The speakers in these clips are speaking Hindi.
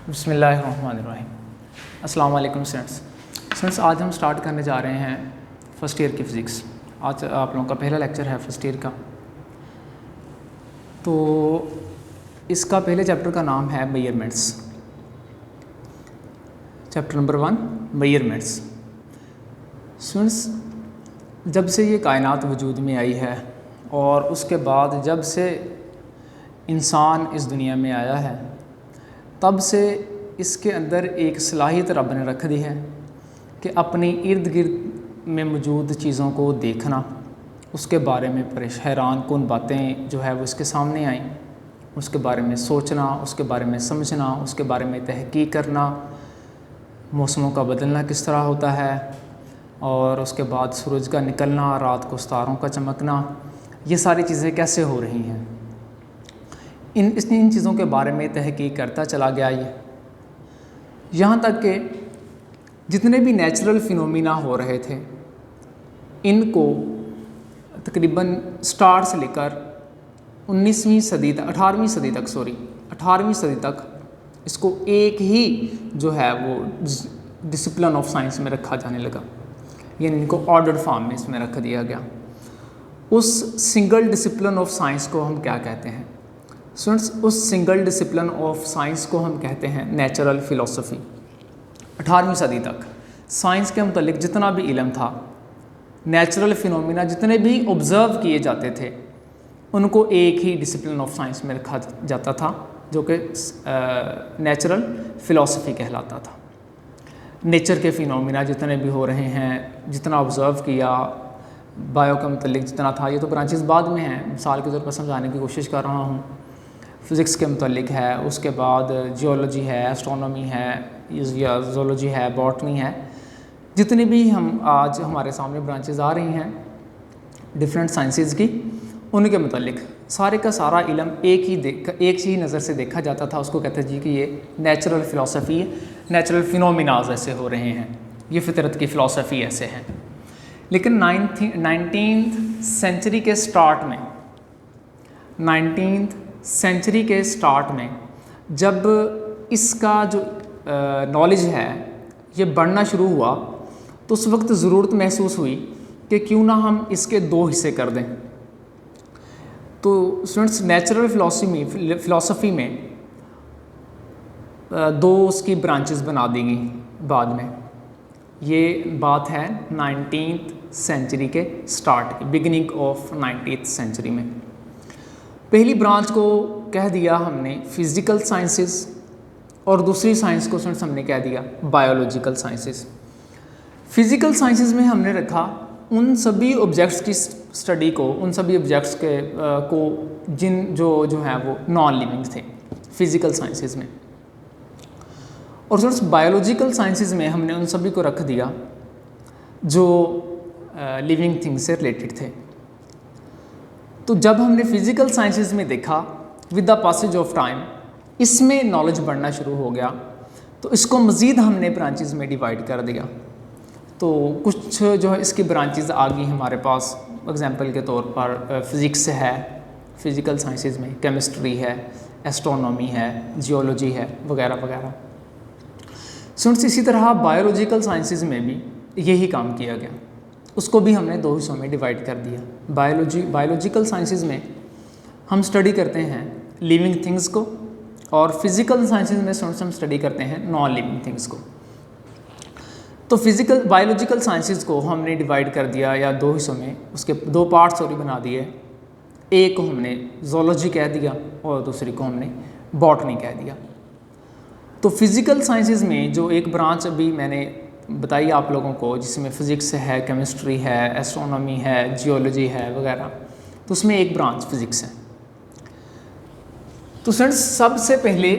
बिस्मिल्लाहिर्रहमानिर्रहीम। अस्सलाम वालेकुम स्टूडेंट्स। आज हम स्टार्ट करने जा रहे हैं फ़र्स्ट ईयर की फ़िज़िक्स। आज आप लोगों का पहला लेक्चर है फ़र्स्ट ईयर का। तो इसका पहले चैप्टर का नाम है measurements. Chapter number 1 measurements. Students, जब से ये कायनात वजूद में आई है और उसके बाद जब से इंसान इस दुनिया में आया है, तब से इसके अंदर एक सलाहियत रब ने रख दी है कि अपनी इर्द गिर्द में मौजूद चीज़ों को देखना, उसके बारे में हैरान कुन बातें जो है वो इसके सामने आईं, उसके बारे में सोचना, उसके बारे में समझना, उसके बारे में तहकीक करना, मौसमों का बदलना किस तरह होता है, और उसके बाद सूरज का निकलना, रात को सितारों का चमकना, ये सारी चीज़ें कैसे हो रही हैं। इन चीज़ों के बारे में तहकीक करता चला गया ये, यहाँ तक कि जितने भी नेचुरल फिनोमिना हो रहे थे, इनको तकरीबन स्टार्ट से लेकर 18वीं सदी तक इसको एक ही जो है वो डिसिप्लिन ऑफ साइंस में रखा जाने लगा, यानी इनको ऑर्डर्ड फॉर्म में इसमें रख दिया गया। उस सिंगल डिसिप्लिन ऑफ साइंस को हम क्या कहते हैं स्टूडेंट्स? उस सिंगल डिसिप्लिन ऑफ साइंस को हम कहते हैं नेचुरल फ़िलॉसफी। 18वीं सदी तक साइंस के मुतालिक जितना भी इल्म था, नेचुरल फिनोमिना जितने भी ऑब्ज़र्व किए जाते थे, उनको एक ही डिसिप्लिन ऑफ साइंस में रखा जाता था, जो कि नेचुरल फ़िलॉसफी कहलाता था। नेचर के फिनोमिना जितने भी हो रहे हैं, जितना ऑब्ज़र्व किया, बायो के मुतालिक जितना था, ये तो ब्रांचेस बाद में हैं, मिसाल के तौर पर समझाने की कोशिश कर रहा हूँ। फ़िज़िक्स के मुतालिक है, उसके बाद जियोलॉजी है, एस्ट्रोनॉमी है, या ज़ूलॉजी है, बॉटनी है, जितनी भी हम आज हमारे सामने ब्रांचेस आ रही हैं डिफरेंट साइंसेस की, उनके मुतालिक सारे का सारा इल्म एक ही नज़र से देखा जाता था। उसको कहते हैं जी कि ये नेचुरल फ़िलॉसफी है, नेचुरल फिनोमिनाज ऐसे हो रहे हैं, ये फितरत की फ़िलॉसफी ऐसे हैं। लेकिन 19th सेंचुरी के स्टार्ट में जब इसका जो नॉलेज है ये बढ़ना शुरू हुआ, तो उस वक्त ज़रूरत महसूस हुई कि क्यों ना हम इसके दो हिस्से कर दें। तो स्टूडेंट्स, नेचुरल फ़िलॉसफी में दो उसकी ब्रांचेस बना दी गई बाद में। ये बात है 19th सेंचुरी के स्टार्ट की, बिगिनिंग ऑफ 19th सेंचुरी में। पहली ब्रांच को कह दिया हमने फ़िज़िकल साइंसेस, और दूसरी साइंस को हमने कह दिया बायोलॉजिकल साइंसेस। फ़िज़िकल साइंसेस में हमने रखा उन सभी ऑब्जेक्ट्स की स्टडी को, उन सभी ऑब्जेक्ट्स के को जो है वो नॉन लिविंग थे फ़िज़िकल साइंसेस में। और बायोलॉजिकल साइंसेस में हमने उन सभी को रख दिया जो लिविंग थिंग्स से रिलेटेड थे। तो जब हमने फ़िज़िकल साइंसेस में देखा, with the passage of time इसमें नॉलेज बढ़ना शुरू हो गया, तो इसको मज़ीद हमने ब्रांचेस में डिवाइड कर दिया। तो कुछ जो है इसकी ब्रांचेस आ गई हमारे पास, एग्जांपल के तौर पर फ़िज़िक्स है, फ़िज़िकल साइंसेस में केमिस्ट्री है, एस्ट्रोनॉमी है, जियोलॉजी है, वगैरह वगैरह। स्टूडेंट्स, इसी तरह बायोलॉजिकल साइंसेस में भी यही काम किया गया, उसको भी हमने दो हिस्सों में डिवाइड कर दिया। बायोलॉजिकल साइंसेस में हम स्टडी करते हैं लिविंग थिंग्स को, और फिज़िकल साइंसेस में हम स्टडी करते हैं नॉन लिविंग थिंग्स को। तो बायोलॉजिकल साइंसेस को हमने डिवाइड कर दिया, या दो हिस्सों में, उसके दो पार्ट्स और बना दिए। एक को हमने ज़ूलॉजी कह दिया और दूसरी को हमने बॉटनी कह दिया। तो फ़िज़िकल साइंसेस में जो एक ब्रांच अभी मैंने बताई आप लोगों को, जिसमें फ़िज़िक्स है, केमिस्ट्री है, एस्ट्रोनॉमी है, जियोलॉजी है वगैरह, तो उसमें एक ब्रांच फ़िज़िक्स है। तो फ्रेंड्स, सबसे पहले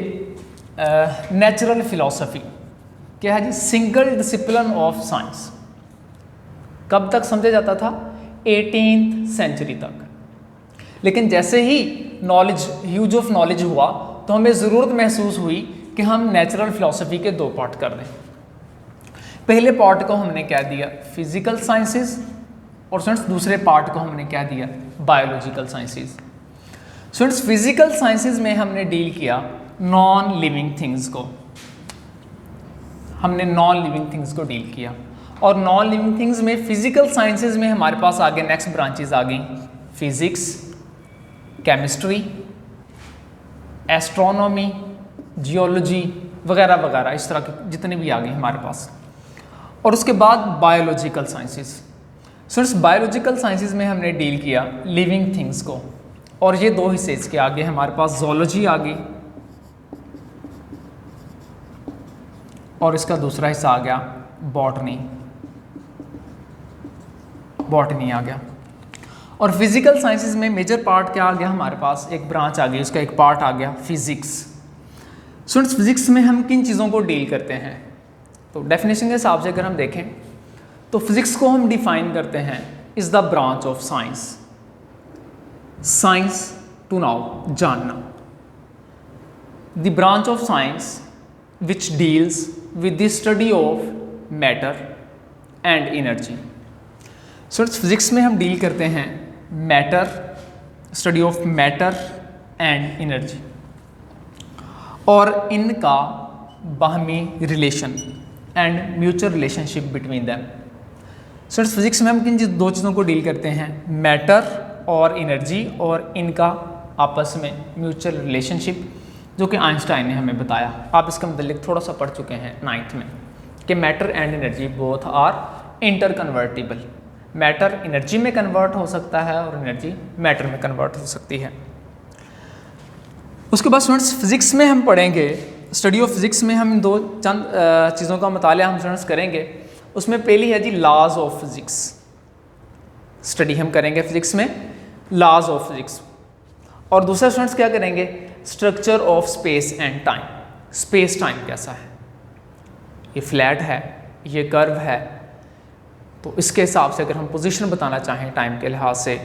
नेचुरल फ़िलॉसफी क्या है जी? Single discipline of science. कब तक समझा जाता था? 18th सेंचुरी तक। लेकिन जैसे ही ह्यूज ऑफ नॉलेज हुआ, तो हमें ज़रूरत महसूस हुई कि हम नेचुरल फ़िलॉसफी के दो पार्ट कर दें। पहले पार्ट को हमने कह दिया फ़िज़िकल साइंसेस, और स्टूडेंट्स दूसरे पार्ट को हमने कह दिया biological sciences. Students, physical sciences में हमने डील किया नॉन लिविंग थिंग्स को, हमने नॉन लिविंग थिंग्स को डील किया। और नॉन लिविंग थिंग्स में फिजिकल साइंसेज में हमारे पास आगे नेक्स्ट ब्रांचेज आ गई, फिजिक्स, केमिस्ट्री, एस्ट्रोनॉमी, जियोलॉजी वगैरह वगैरह, इस तरह के जितने भी आ गए हमारे पास। और उसके बाद बायोलॉजिकल साइंसेज। सिर्फ बायोलॉजिकल साइंसेज में हमने डील किया लिविंग थिंग्स को, और ये दो हिस्से इसके आगे हमारे पास ज़ूलॉजी आ गई और इसका दूसरा हिस्सा आ गया बॉटनी आ गया। और फिजिकल साइंसेज में मेजर पार्ट क्या आ गया हमारे पास, एक ब्रांच आ गई, उसका एक पार्ट आ गया फिजिक्स। स्टूडेंट्स फिजिक्स में हम किन चीज़ों को डील करते हैं, तो डेफिनेशन के हिसाब से अगर हम देखें तो फिजिक्स को हम डिफाइन करते हैं is the branch of science, science to now जानना, the branch of science which deals with the study of matter and energy. Students physics में हम डील करते हैं matter, study of matter and energy और इनका बाहमी relation and mutual relationship between them. Students physics में हम किन दो चीज़ों को डील करते हैं, मैटर और एनर्जी और इनका आपस में म्यूचुअल रिलेशनशिप, जो कि आइंस्टाइन ने हमें बताया। आप इसका मतलब थोड़ा सा पढ़ चुके हैं 9th में कि matter and energy both are interconvertible. Matter energy में कन्वर्ट हो सकता है और एनर्जी मैटर में कन्वर्ट हो सकती है। उसके बाद स्टूडेंट्स फिजिक्स में हम पढ़ेंगे, स्टडी ऑफ फिजिक्स में हम दो चंद चीज़ों का मुताला हम स्टूडेंट्स करेंगे। उसमें पहली है जी लॉज ऑफ फिजिक्स, स्टडी हम करेंगे फिजिक्स में लॉज ऑफ फिजिक्स। और दूसरा स्टूडेंट्स क्या करेंगे, structure of space and time, space time कैसा है, ये फ्लैट है, ये कर्व है, तो इसके हिसाब से अगर हम पोजीशन बताना चाहें टाइम के लिहाज से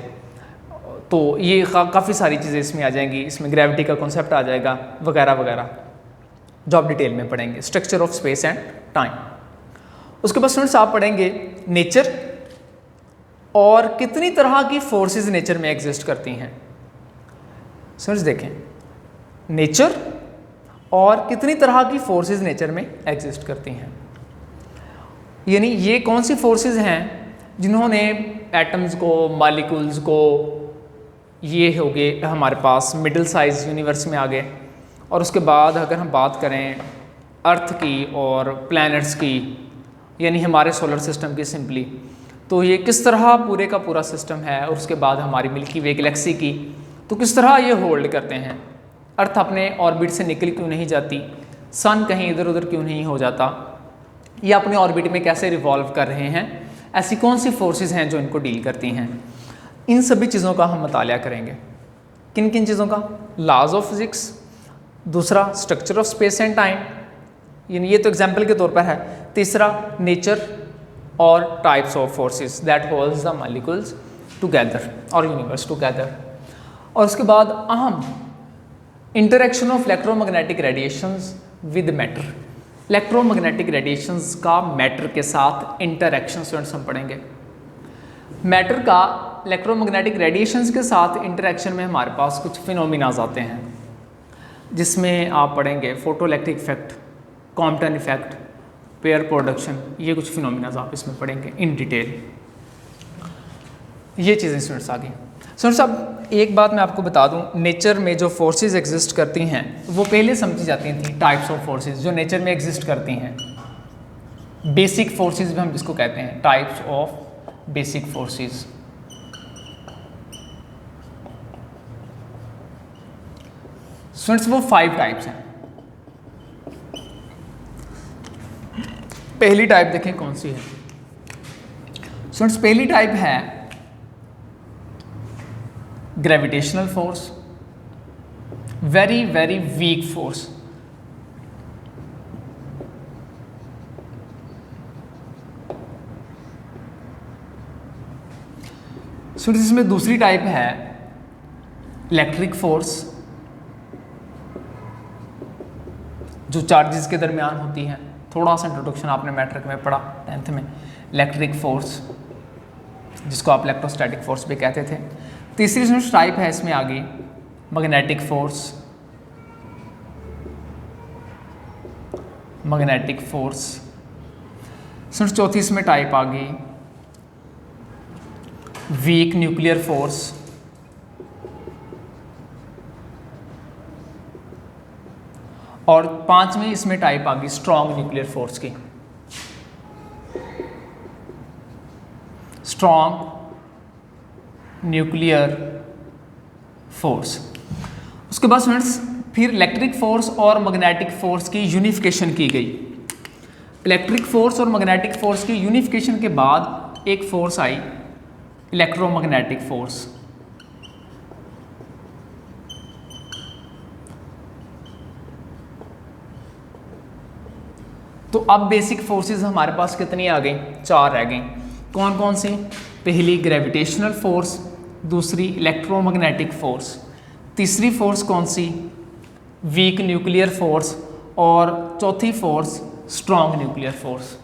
तो ये काफ़ी सारी चीज़ें इसमें आ जाएंगी, इसमें ग्रेविटी का कॉन्सेप्ट आ जाएगा वगैरह वगैरह, जो आप डिटेल में पढ़ेंगे, structure of space and time. उसके बाद स्टूडेंट्स आप पढ़ेंगे नेचर और कितनी तरह की फोर्सेस नेचर में एग्जिस्ट करती हैं। स्टूडेंट्स देखें, नेचर और कितनी तरह की फोर्सेस नेचर में एग्जिस्ट करती हैं, यानी ये कौन सी फोर्सेस हैं जिन्होंने एटम्स को, मॉलिक्यूल्स को, ये हो गए हमारे पास मिडिल साइज यूनिवर्स में आ गए। और उसके बाद अगर हम बात करें अर्थ की और प्लैनेट्स की, यानी हमारे सोलर सिस्टम की सिंपली, तो ये किस तरह पूरे का पूरा सिस्टम है। और उसके बाद हमारी मिल्की वे गैलेक्सी की, तो किस तरह ये होल्ड करते हैं, अर्थ अपने ऑर्बिट से निकल क्यों नहीं जाती, सन कहीं इधर उधर क्यों नहीं हो जाता, ये अपने ऑर्बिट में कैसे रिवॉल्व कर रहे हैं, ऐसी कौन सी फोर्सेस हैं जो इनको डील करती हैं। इन सभी चीज़ों का हम मुताला करेंगे। किन किन चीज़ों का, लॉज ऑफ फिजिक्स, दूसरा structure of space and time, यानी ये तो एग्जाम्पल के तौर पर है, तीसरा नेचर और types of forces that holds the molecules together और यूनिवर्स टुगेदर। और उसके बाद अहम interaction of electromagnetic radiations with matter, electromagnetic radiations का मैटर के साथ इंटरेक्शन स्टूडेंट्स हम पढ़ेंगे। मैटर का इलेक्ट्रोमैग्नेटिक रेडिएशंस के साथ इंटरेक्शन में हमारे पास कुछ फिनोमिनाज आते हैं, जिसमें आप पढ़ेंगे photoelectric effect, Compton effect, pair production, ये कुछ फिनोमिनाज आप इसमें पढ़ेंगे इन डिटेल। ये चीज़ें स्टूडेंट्स आ गई। स्टूडेंट्स अब एक बात मैं आपको बता दूं, नेचर में जो फोर्सेस एग्जिस्ट करती हैं वो पहले समझी जाती थी टाइप्स ऑफ फोर्सेस जो नेचर में एग्जिस्ट करती हैं। बेसिक फोर्सेस भी हम जिसको कहते हैं, types of basic forces. Students वो 5 टाइप्स हैं। पहली टाइप देखें कौन सी है। स्टूडेंट्स पहली टाइप है gravitational force, very very weak force. Students इसमें दूसरी टाइप है इलेक्ट्रिक फोर्स, जो चार्जेस के दरमियान होती है। थोड़ा सा इंट्रोडक्शन आपने मैट्रिक में पढ़ा 10th में, इलेक्ट्रिक फोर्स जिसको आप इलेक्ट्रोस्टैटिक फोर्स भी कहते थे। तीसरी जो टाइप है इसमें आ गई magnetic force, magnetic force students चौथी इसमें टाइप आ गई वीक न्यूक्लियर फोर्स, और पांचवी इसमें टाइप आ गई स्ट्रॉन्ग न्यूक्लियर फोर्स की, स्ट्रॉन्ग न्यूक्लियर फोर्स। उसके बाद स्टूडेंट्स फिर इलेक्ट्रिक फोर्स और मैग्नेटिक फोर्स की यूनिफिकेशन की गई। इलेक्ट्रिक फोर्स और मैग्नेटिक फोर्स की यूनिफिकेशन के बाद एक फोर्स आई इलेक्ट्रोमैग्नेटिक फोर्स। तो अब बेसिक फोर्सेस हमारे पास कितनी आ गई? 4 रह गई। कौन कौन सी? पहली ग्रेविटेशनल फोर्स, दूसरी इलेक्ट्रोमैग्नेटिक फोर्स, तीसरी फोर्स कौन सी? वीक न्यूक्लियर फोर्स, और चौथी force strong nuclear force.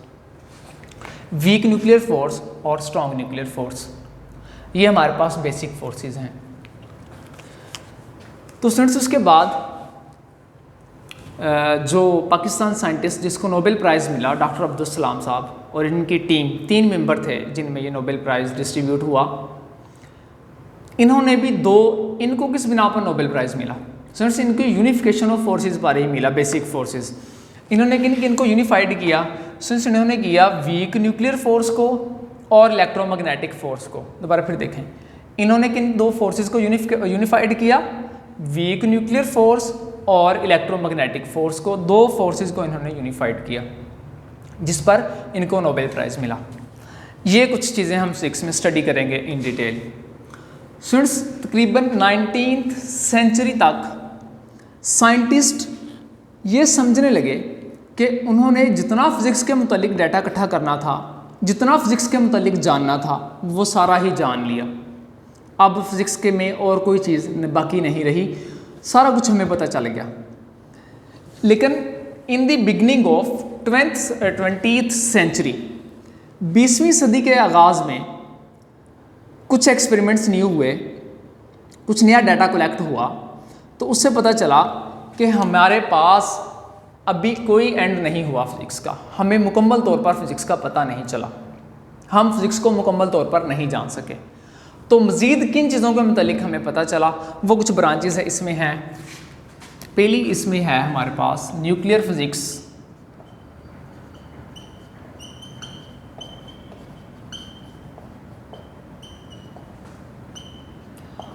Weak nuclear force और स्ट्रॉन्ग न्यूक्लियर फोर्स, ये हमारे पास बेसिक फोर्सेस हैं। तो स्टूडेंट्स उसके बाद जो पाकिस्तान साइंटिस्ट जिसको नोबेल प्राइज़ मिला, डॉक्टर अब्दुल सलाम साहब और इनकी टीम, 3 मेंबर थे जिनमें ये नोबेल प्राइज़ डिस्ट्रीब्यूट हुआ। इन्होंने भी इनको किस बिना पर नोबेल प्राइज़ मिला? स्टूडेंट्स इनको यूनिफिकेशन ऑफ फोर्सेस पर ही मिला, बेसिक फोर्सेस। इन्होंने इनको यूनिफाइड किया। स्टूडेंट्स इन्होंने किया वीक न्यूक्लियर फोर्स को और इलेक्ट्रोमैग्नेटिक फोर्स को। दोबारा फिर देखें, इन्होंने किन 2 फोर्सेस को यूनिफाइड किया? वीक न्यूक्लियर फोर्स और इलेक्ट्रोमैग्नेटिक फोर्स को, 2 फोर्सेस को इन्होंने यूनिफाइड किया, जिस पर इनको नोबेल प्राइज़ मिला। ये कुछ चीज़ें हम 6 में स्टडी करेंगे इन डिटेल। स्टूडेंट्स तकरीबन 19th सेंचुरी तक साइंटिस्ट ये समझने लगे कि उन्होंने जितना फिज़िक्स के मुतालिक डाटा इकट्ठा करना था, जितना फिज़िक्स के मुतालिक जानना था, वो सारा ही जान लिया। अब फिज़िक्स के में और कोई चीज़ बाकी नहीं रही, सारा कुछ हमें पता चल गया। लेकिन in the beginning of 20th century, 20वीं सदी के आगाज़ में कुछ एक्सपेरिमेंट्स न्यू हुए, कुछ नया डाटा कलेक्ट हुआ, तो उससे पता चला कि हमारे पास अभी कोई एंड नहीं हुआ फिज़िक्स का। हमें मुकम्मल तौर पर फिज़िक्स का पता नहीं चला, हम फिज़िक्स को मुकम्मल तौर पर नहीं जान सके। तो मज़ीद किन चीज़ों के मुतालिक हमें पता चला, वो कुछ ब्रांचेस है इसमें हैं। पहली इसमें है हमारे पास न्यूक्लियर फिज़िक्स,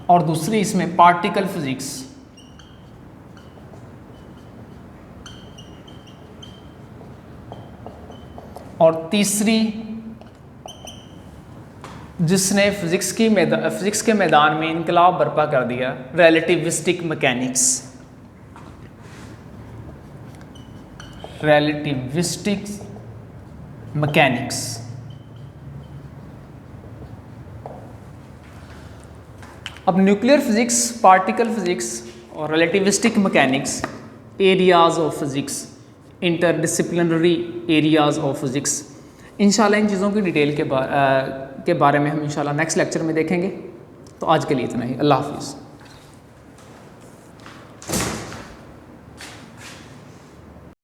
और दूसरी इसमें पार्टिकल फिज़िक्स, और तीसरी जिसने फिज़िक्स के मैदान में इनकलाब बर्पा कर दिया, रिलेटिविस्टिक मैकेनिक्स। Relativistic mechanics. अब न्यूक्लियर फिज़िक्स, पार्टिकल फिज़िक्स और relativistic mechanics areas of physics, interdisciplinary areas of physics. इंशाल्लाह इन चीज़ों की डिटेल के बारे में हम इंशाल्लाह नेक्स्ट लेक्चर में देखेंगे। तो आज के लिए इतना ही। अल्लाह हाफ़िज़।